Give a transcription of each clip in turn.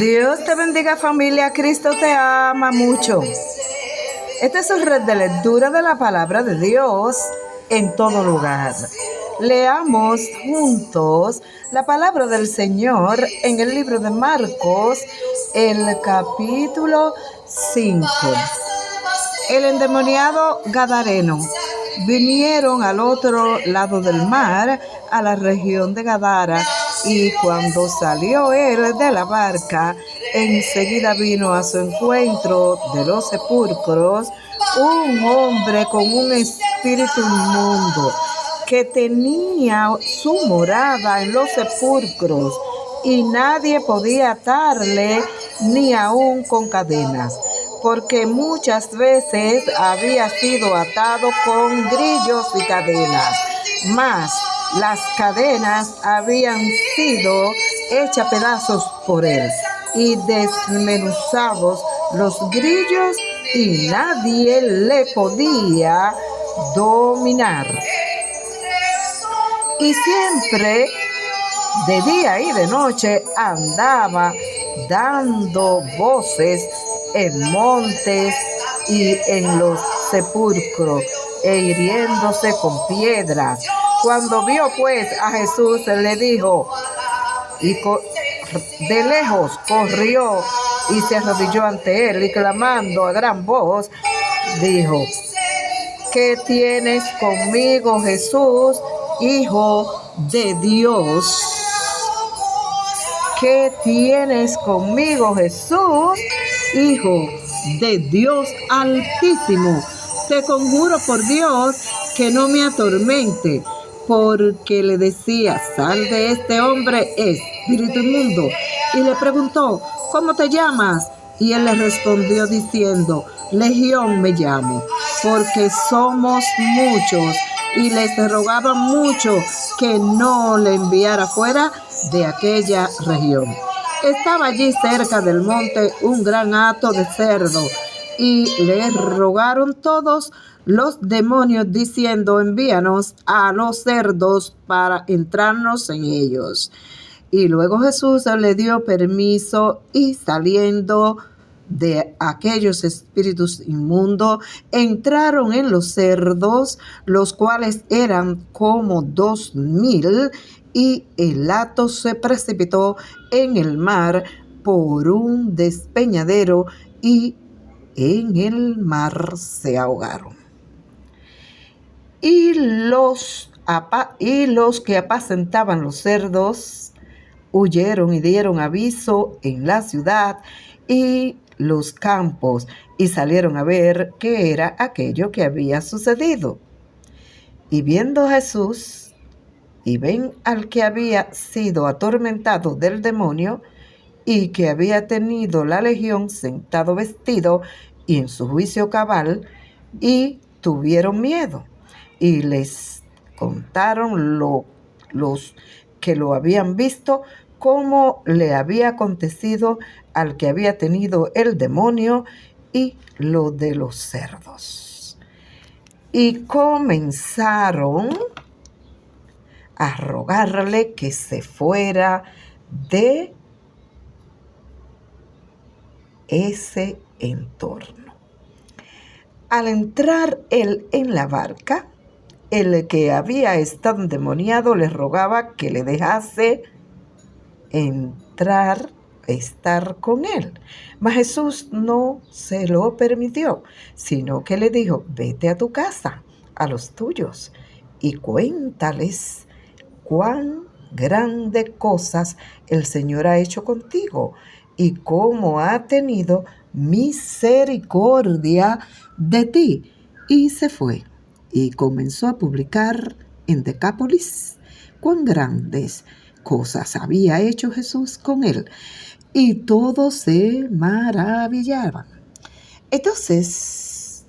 Dios te bendiga, familia. Cristo te ama mucho. Este es el red de lectura de la palabra de Dios en todo lugar. Leamos juntos la palabra del Señor en el libro de Marcos, el capítulo 5. El endemoniado gadareno. Vinieron al otro lado del mar, a la región de Gadara, y cuando salió él de la barca, enseguida vino a su encuentro de los sepulcros un hombre con un espíritu inmundo, que tenía su morada en los sepulcros, y nadie podía atarle ni aun con cadenas, porque muchas veces había sido atado con grillos y cadenas, mas las cadenas habían sido hechas pedazos por él, y desmenuzados los grillos, y nadie le podía dominar. Y siempre, de día y de noche, andaba dando voces en montes y en los sepulcros, e hiriéndose con piedras. Cuando vio pues a Jesús, le dijo, y de lejos corrió y se arrodilló ante él, y clamando a gran voz, dijo: ¿qué tienes conmigo, Jesús, Hijo de Dios? ¿Qué tienes conmigo, Jesús, Hijo de Dios Altísimo? Te conjuro por Dios que no me atormente. Porque le decía: sal de este hombre, espíritu inmundo. Y le preguntó: ¿cómo te llamas? Y él le respondió diciendo: Legión me llamo, porque somos muchos. Y les rogaba mucho que no le enviara fuera de aquella región. Estaba allí cerca del monte un gran hato de cerdo, y le rogaron todos los demonios diciendo: envíanos a los cerdos para entrarnos en ellos. Y luego Jesús le dio permiso, y saliendo de aquellos espíritus inmundos, entraron en los cerdos, los cuales eran como 2,000, y el hato se precipitó en el mar por un despeñadero, y en el mar se ahogaron. Y los que apacentaban los cerdos huyeron y dieron aviso en la ciudad y los campos, y salieron a ver qué era aquello que había sucedido. Y viendo a Jesús, y ven al que había sido atormentado del demonio, y que había tenido la legión, sentado vestido y en su juicio cabal, y tuvieron miedo, y les contaron los que lo habían visto, cómo le había acontecido al que había tenido el demonio, y lo de los cerdos. Y comenzaron a rogarle que se fuera de ese entorno. Al entrar él en la barca, el que había estado endemoniado le rogaba que le dejase estar con él. Mas Jesús no se lo permitió, sino que le dijo: vete a tu casa, a los tuyos, y cuéntales cuán grandes cosas el Señor ha hecho contigo, y cómo ha tenido misericordia de ti. Y se fue, y comenzó a publicar en Decápolis cuán grandes cosas había hecho Jesús con él, y todos se maravillaban. Entonces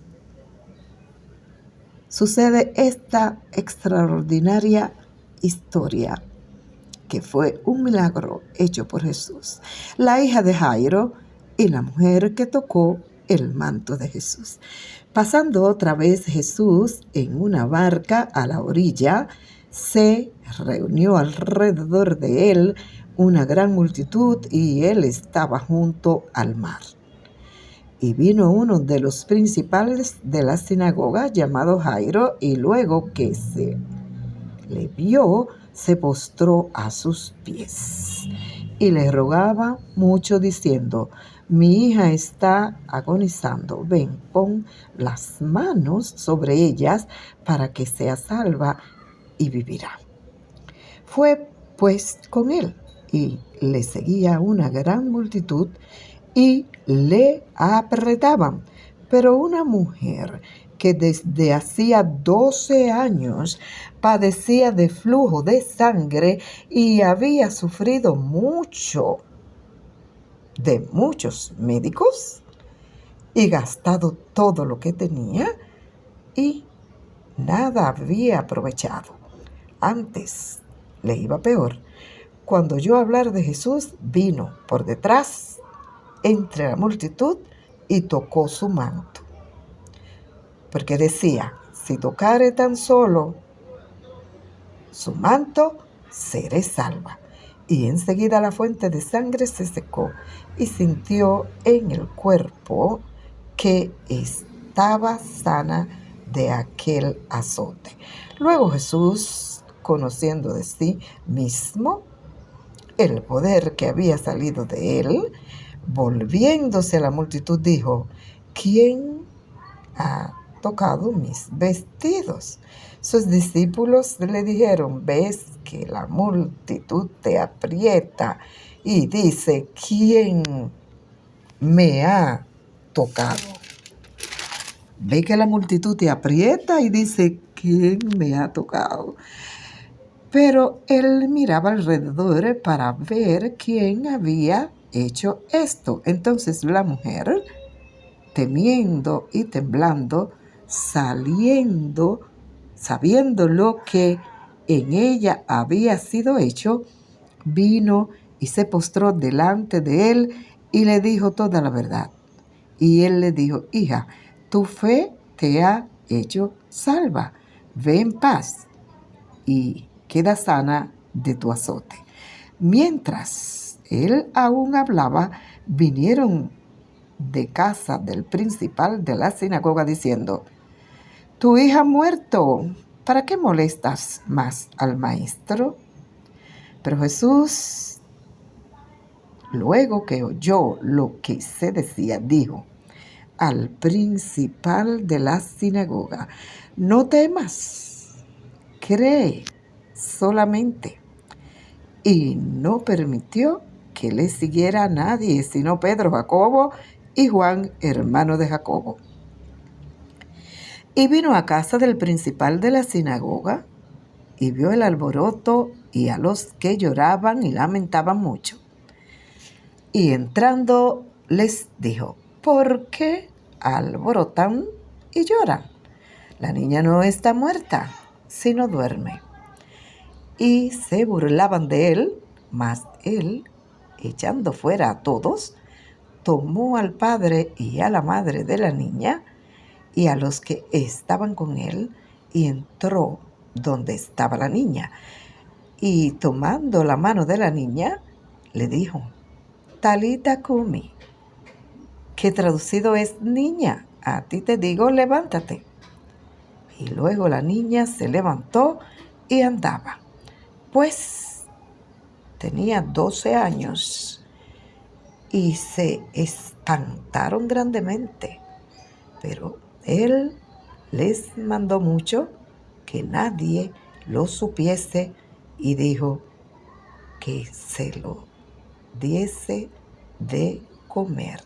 sucede esta extraordinaria historia, que fue un milagro hecho por Jesús. La hija de Jairo y la mujer que tocó el manto de Jesús. Pasando otra vez Jesús en una barca a la orilla, se reunió alrededor de él una gran multitud y él estaba junto al mar. Y vino uno de los principales de la sinagoga llamado Jairo, y luego que se le vio, se postró a sus pies y le rogaba mucho diciendo: mi hija está agonizando, ven, pon las manos sobre ellas para que sea salva y vivirá. Fue pues con él, y le seguía una gran multitud y le apretaban. Pero una mujer que desde hacía 12 años padecía de flujo de sangre y había sufrido mucho de muchos médicos y gastado todo lo que tenía, y nada había aprovechado. Antes le iba peor. Cuando oyó hablar de Jesús, vino por detrás entre la multitud y tocó su manto, porque decía: si tocare tan solo su manto, seré salva. Y enseguida la fuente de sangre se secó, y sintió en el cuerpo que estaba sana de aquel azote. Luego Jesús, conociendo de sí mismo el poder que había salido de él, volviéndose a la multitud, dijo: ¿quién ha tocado mis vestidos? Sus discípulos le dijeron: ves que la multitud te aprieta y dice: ¿quién me ha tocado? Ve que la multitud te aprieta y dice: ¿quién me ha tocado? Pero él miraba alrededor para ver quién había hecho esto. Entonces la mujer, temiendo y temblando, sabiendo lo que en ella había sido hecho, vino y se postró delante de él y le dijo toda la verdad. Y él le dijo: hija, tu fe te ha hecho salva. Ve en paz y queda sana de tu azote. Mientras él aún hablaba, vinieron de casa del principal de la sinagoga diciendo: tu hija ha muerto, ¿para qué molestas más al maestro? Pero Jesús, luego que oyó lo que se decía, dijo al principal de la sinagoga: no temas, cree solamente. Y no permitió que le siguiera a nadie, sino Pedro, Jacobo y Juan, hermano de Jacobo. Y vino a casa del principal de la sinagoga, y vio el alboroto y a los que lloraban y lamentaban mucho. Y entrando les dijo: ¿por qué alborotan y lloran? La niña no está muerta, sino duerme. Y se burlaban de él, mas él, echando fuera a todos, tomó al padre y a la madre de la niña y a los que estaban con él, y entró donde estaba la niña. Y tomando la mano de la niña, le dijo: Talita cumi, que traducido es: niña, a ti te digo, levántate. Y luego la niña se levantó y andaba, pues tenía 12 años, y se espantaron grandemente. Pero él les mandó mucho que nadie lo supiese, y dijo que se lo diese de comer.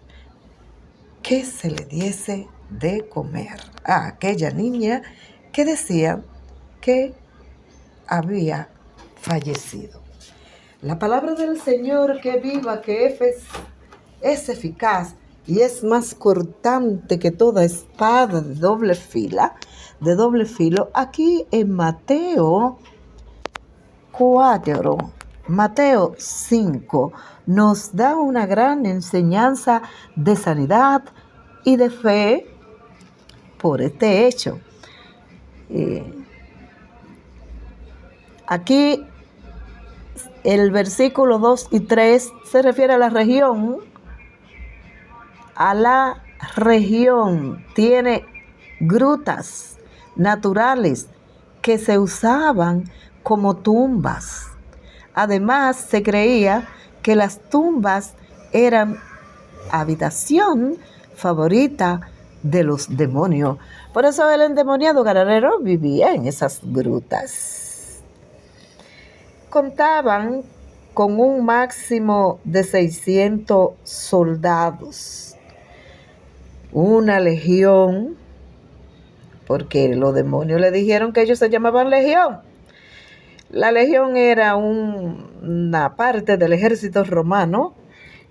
Que se le diese de comer a aquella niña que decían que había fallecido. La palabra del Señor, que viva, que es eficaz y es más cortante que toda espada de doble filo. Aquí en Mateo 5, nos da una gran enseñanza de sanidad y de fe por este hecho. Aquí El versículo 2 y 3 se refiere a la región. Tiene grutas naturales que se usaban como tumbas. Además, se creía que las tumbas eran habitación favorita de los demonios. Por eso el endemoniado Gararero vivía en esas grutas. Contaban con un máximo de 600 soldados, una legión, porque los demonios le dijeron que ellos se llamaban legión. La legión era una parte del ejército romano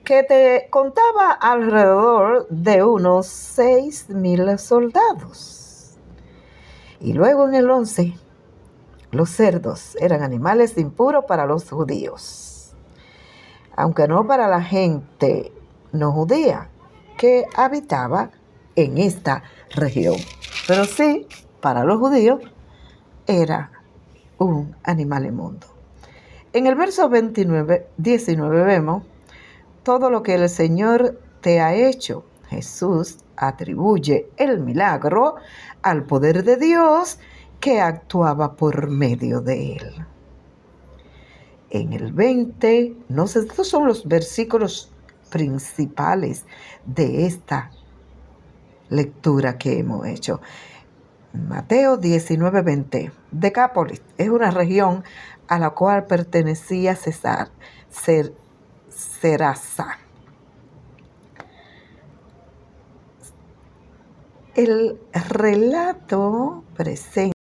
que contaba alrededor de unos 6,000 soldados. Y luego en el 11, los cerdos eran animales impuros para los judíos, aunque no para la gente no judía que habitaba en esta región. Pero sí, para los judíos era un animal inmundo. En el verso 19 vemos todo lo que el Señor te ha hecho. Jesús atribuye el milagro al poder de Dios que actuaba por medio de él. En el 20, estos son los versículos principales de esta lectura que hemos hecho. Mateo 19:20. Decápolis es una región a la cual pertenecía Serasa. El relato presenta